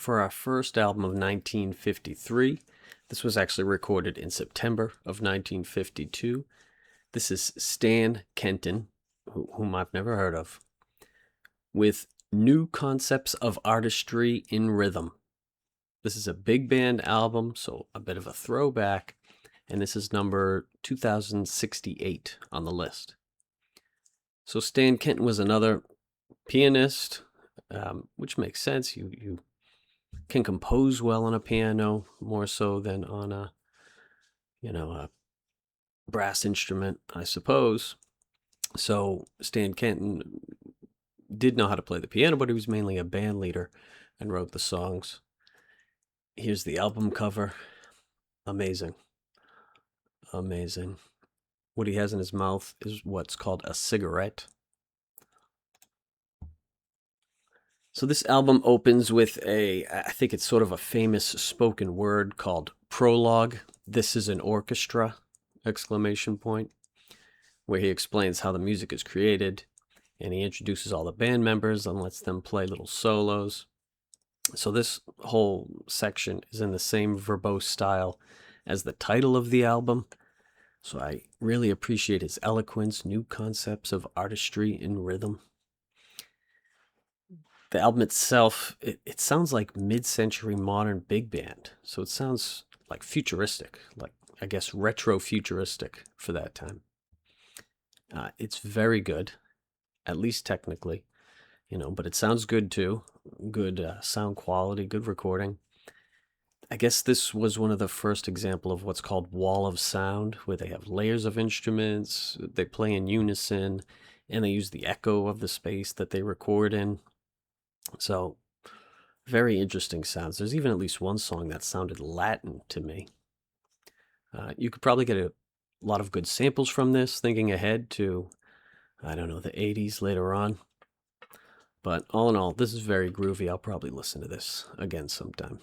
for our first album of 1953. This was actually recorded in September of 1952. This is Stan Kenton, whom I've never heard of, with New Concepts of Artistry in Rhythm. This is a big band album, so a bit of a throwback, and this is number 2068 on the list. So Stan Kenton was another pianist, which makes sense. You can compose well on a piano more so than on a brass instrument, I suppose. So Stan Kenton did know how to play the piano, but he was mainly a band leader and wrote the songs. Here's the album cover. Amazing. Amazing. What he has in his mouth is what's called a cigarette. So this album opens with I think it's sort of a famous spoken word called prologue. This is an orchestra, ! Where he explains how the music is created, and he introduces all the band members and lets them play little solos. So this whole section is in the same verbose style as the title of the album. So I really appreciate his eloquence, New Concepts of Artistry in Rhythm. The album itself, it sounds like mid-century modern big band. So it sounds like futuristic, like I guess retro-futuristic for that time. It's very good, at least technically, but it sounds good too. Good sound quality, good recording. I guess this was one of the first example of what's called wall of sound, where they have layers of instruments, they play in unison, and they use the echo of the space that they record in. So, very interesting sounds. There's even at least one song that sounded Latin to me. You could probably get a lot of good samples from this, thinking ahead to, I don't know, the 80s later on. But all in all, this is very groovy. I'll probably listen to this again sometime.